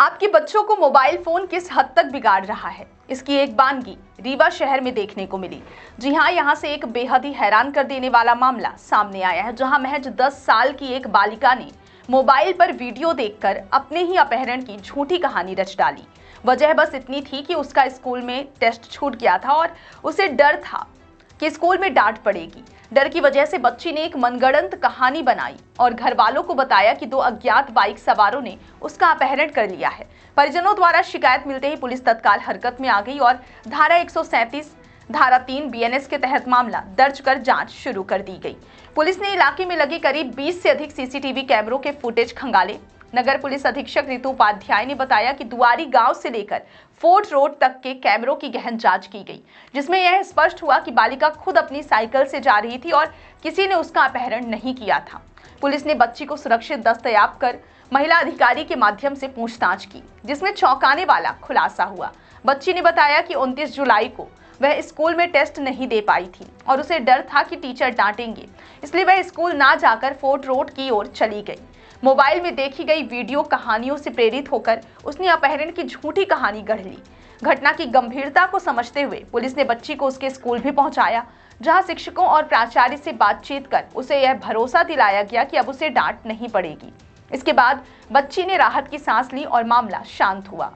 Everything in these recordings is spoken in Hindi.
आपके बच्चों को मोबाइल फोन किस हद तक बिगाड़ रहा है, इसकी एक बानगी रीवा शहर में देखने को मिली। जी हां, यहां से एक बेहद ही हैरान कर देने वाला मामला सामने आया है, जहां महज 10 साल की एक बालिका ने मोबाइल पर वीडियो देखकर अपने ही अपहरण की झूठी कहानी रच डाली। वजह बस इतनी थी कि उसका स्कूल में टेस्ट छूट गया था और उसे डर था कि स्कूल में डांट पड़ेगी। डर की वजह से बच्ची ने एक मनगढ़ंत कहानी बनाई और घर वालों को बताया कि 2 अज्ञात बाइक सवारों ने उसका अपहरण कर लिया है। परिजनों द्वारा शिकायत मिलते ही पुलिस तत्काल हरकत में आ गई और धारा 137, धारा 3 बीएनएस के तहत मामला दर्ज कर जांच शुरू कर दी गई। पुलिस ने इलाके में लगे करीब 20 से अधिक सीसीटीवी कैमरों के फुटेज खंगाले। नगर पुलिस अधीक्षक ऋतु उपाध्याय ने बताया कि दुआरी गांव से लेकर फोर्ट रोड तक के कैमरों की गहन जांच की गई, जिसमें यह स्पष्ट हुआ कि बालिका खुद अपनी साइकिल से जा रही थी और किसी ने उसका अपहरण नहीं किया था। पुलिस ने बच्ची को सुरक्षित दस्तयाब कर महिला अधिकारी के माध्यम से पूछताछ की, जिसमें चौंकाने वाला खुलासा हुआ। बच्ची ने बताया कि 29 जुलाई को वह स्कूल में टेस्ट नहीं दे पाई थी और उसे डर था कि टीचर डांटेंगे, इसलिए वह स्कूल ना जाकर फोर्ट रोड की ओर चली गई। मोबाइल में देखी गई वीडियो कहानियों से प्रेरित होकर उसने अपहरण की झूठी कहानी गढ़ ली। घटना की गंभीरता को समझते हुए पुलिस ने बच्ची को उसके स्कूल भी पहुंचाया, जहां शिक्षकों और प्राचार्य से बातचीत कर उसे यह भरोसा दिलाया गया कि अब उसे डांट नहीं पड़ेगी। इसके बाद बच्ची ने राहत की सांस ली और मामला शांत हुआ।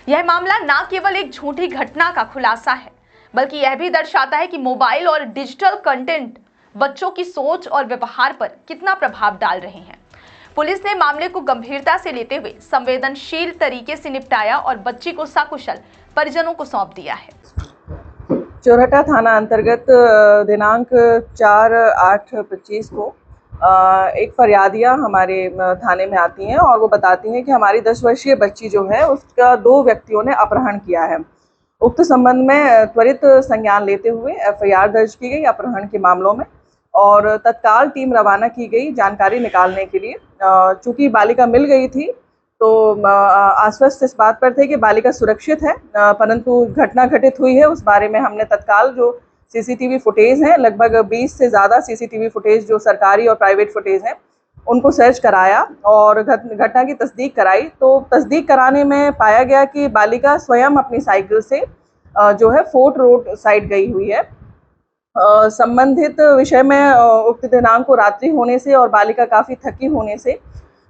यह मामला न केवल एक झूठी घटना का खुलासा है, बल्कि यह भी दर्शाता है कि मोबाइल और डिजिटल कंटेंट बच्चों की सोच और व्यवहार पर कितना प्रभाव डाल रहे हैं। पुलिस ने मामले को गंभीरता से लेते हुए संवेदनशील तरीके से निपटाया और बच्ची को सकुशल परिजनों को सौंप दिया है। चोरहटा थाना अंतर्गत दिनांक 4/8/25 को एक फरियादिया हमारे थाने में आती हैं और वो बताती हैं कि हमारी 10 वर्षीय बच्ची जो है उसका 2 व्यक्तियों ने अपहरण किया है। उक्त संबंध में त्वरित संज्ञान लेते हुए एफआईआर दर्ज की गई अपहरण के मामलों में और तत्काल टीम रवाना की गई जानकारी निकालने के लिए। चूँकि बालिका मिल गई थी तो आश्वस्त इस बात पर थे कि बालिका सुरक्षित है, परंतु घटना घटित हुई है उस बारे में हमने तत्काल जो सीसीटीवी फुटेज हैं, लगभग 20 से ज़्यादा सीसीटीवी फुटेज जो सरकारी और प्राइवेट फुटेज हैं, उनको सर्च कराया और घटना की तस्दीक कराई। तो तस्दीक कराने में पाया गया कि बालिका स्वयं अपनी साइकिल से जो है फोर्ट रोड साइड गई हुई है। संबंधित विषय में उक्त दिनांक को रात्रि होने से और बालिका काफ़ी थकी होने से,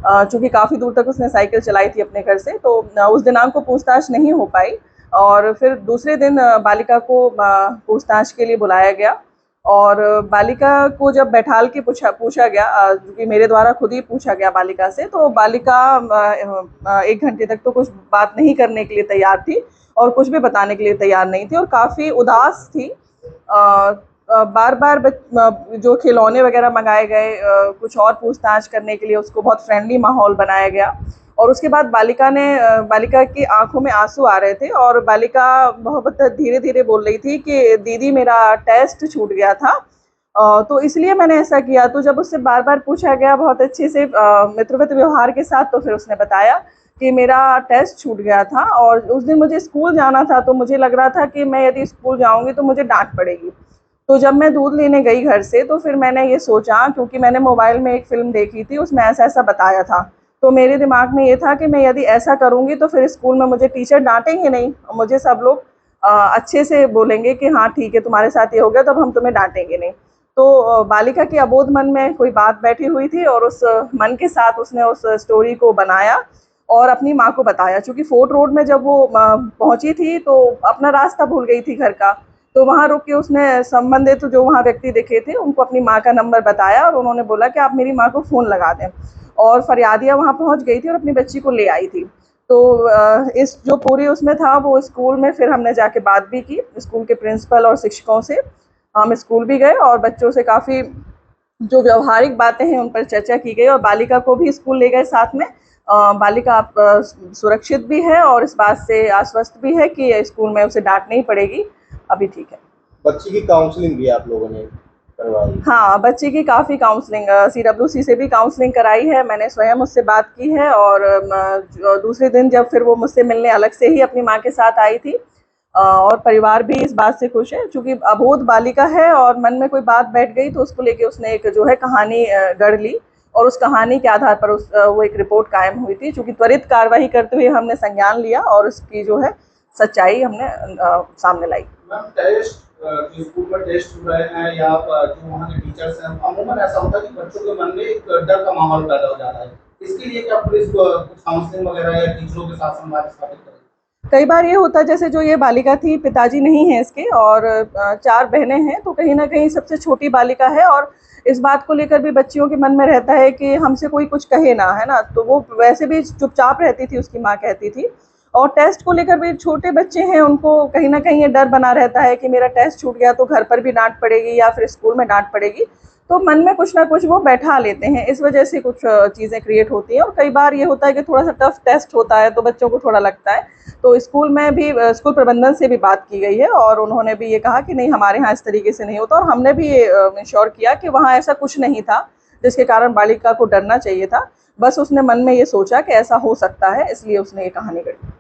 चूँकि काफ़ी दूर तक उसने साइकिल चलाई थी अपने घर से, तो उस दिनांक को पूछताछ नहीं हो पाई और फिर दूसरे दिन बालिका को पूछताछ के लिए बुलाया गया और बालिका को जब बैठाल के पूछा गया, क्योंकि मेरे द्वारा खुद ही पूछा गया बालिका से, तो बालिका 1 घंटे तक तो कुछ बात नहीं करने के लिए तैयार थी और कुछ भी बताने के लिए तैयार नहीं थी और काफ़ी उदास थी। बार बार जो खिलौने वगैरह मंगाए गए, कुछ और पूछताछ करने के लिए उसको बहुत फ्रेंडली माहौल बनाया गया और उसके बाद बालिका की आंखों में आंसू आ रहे थे और बालिका बहुत धीरे धीरे बोल रही थी कि दीदी मेरा टेस्ट छूट गया था, तो इसलिए मैंने ऐसा किया। तो जब उससे बार बार पूछा गया बहुत अच्छे से मित्रवत व्यवहार के साथ, तो फिर उसने बताया कि मेरा टेस्ट छूट गया था और उस दिन मुझे स्कूल जाना था, तो मुझे लग रहा था कि मैं यदि स्कूल जाऊंगी तो मुझे डांट पड़ेगी। तो जब मैं दूध लेने गई घर से, तो फिर मैंने ये सोचा, क्योंकि मैंने मोबाइल में एक फ़िल्म देखी थी, उसमें ऐसा-ऐसा बताया था। तो मेरे दिमाग में ये था कि मैं यदि ऐसा करूँगी तो फिर स्कूल में मुझे टीचर डाँटेंगे नहीं, मुझे सब लोग अच्छे से बोलेंगे कि हाँ ठीक है, तुम्हारे साथ ये हो गया तो अब हम तुम्हें डाँटेंगे नहीं। तो बालिका के अबोध मन में कोई बात बैठी हुई थी और उस मन के साथ उसने उस स्टोरी को बनाया और अपनी माँ को बताया। चूँकि फोर्ट रोड में जब वो पहुँची थी तो अपना रास्ता भूल गई थी घर का, तो वहाँ रुक के उसने संबंधित जो वहाँ व्यक्ति दिखे थे उनको अपनी माँ का नंबर बताया और उन्होंने बोला कि आप मेरी माँ को फ़ोन लगा दें, और फरियादिया वहाँ पहुँच गई थी और अपनी बच्ची को ले आई थी। तो इस जो पूरी उसमें था वो स्कूल में फिर हमने जाके बात भी की स्कूल के प्रिंसिपल और शिक्षकों से। हम स्कूल भी गए और बच्चों से काफ़ी जो व्यावहारिक बातें हैं उन पर चर्चा की गई और बालिका को भी स्कूल ले गए साथ में। बालिका सुरक्षित भी है और इस बात से आश्वस्त भी है कि स्कूल में उसे डांट नहीं पड़ेगी, अभी ठीक है। बच्ची की काउंसलिंग भी आप लोगों ने करवाई? हाँ, बच्ची की काफ़ी काउंसलिंग सीडब्ल्यूसी से भी काउंसलिंग कराई है, मैंने स्वयं उससे बात की है और दूसरे दिन जब फिर वो मुझसे मिलने अलग से ही अपनी माँ के साथ आई थी और परिवार भी इस बात से खुश है। चूँकि अबोध बालिका है और मन में कोई बात बैठ गई तो उसको लेके उसने एक जो है कहानी गढ़ ली और उस कहानी के आधार पर वो एक रिपोर्ट कायम हुई थी। चूँकि त्वरित कार्रवाई करते हुए हमने संज्ञान लिया और उसकी जो है सच्चाई हमने सामने लाई। मैम, टेस्ट जो स्कूल में टेस्ट हो रहे हैं या जो वहाँ के टीचर्स हैं, अमूमन ऐसा होता है कि बच्चों के मन में एक डर का माहौल पैदा हो जाता है। इसके लिए क्या पुलिस कुछ काउंसलिंग वगैरह या टीचरों के साथ संवाद स्थापित करें? कई बार ये होता है, जैसे जो ये बालिका थी, पिताजी नहीं है इसके और 4 बहनें हैं, तो कहीं ना कहीं सबसे छोटी बालिका है और इस बात को लेकर भी बच्चियों के मन में रहता है कि हमसे कोई कुछ कहे ना, है ना। तो वो वैसे भी चुपचाप रहती थी, उसकी माँ कहती थी। और टेस्ट को लेकर भी छोटे बच्चे हैं, उनको कहीं ना कहीं ये डर बना रहता है कि मेरा टेस्ट छूट गया तो घर पर भी डांट पड़ेगी या फिर स्कूल में डांट पड़ेगी। तो मन में कुछ ना कुछ वो बैठा लेते हैं, इस वजह से कुछ चीज़ें क्रिएट होती हैं। और कई बार ये होता है कि थोड़ा सा टफ टेस्ट होता है तो बच्चों को थोड़ा लगता है। तो स्कूल में भी स्कूल प्रबंधन से भी बात की गई है और उन्होंने भी ये कहा कि नहीं, हमारे यहाँ इस तरीके से नहीं होता। और हमने भी ये इंश्योर किया कि वहाँ ऐसा कुछ नहीं था जिसके कारण बालिका को डरना चाहिए था। बस उसने मन में ये सोचा कि ऐसा हो सकता है, इसलिए उसने ये कहानी गढ़ी।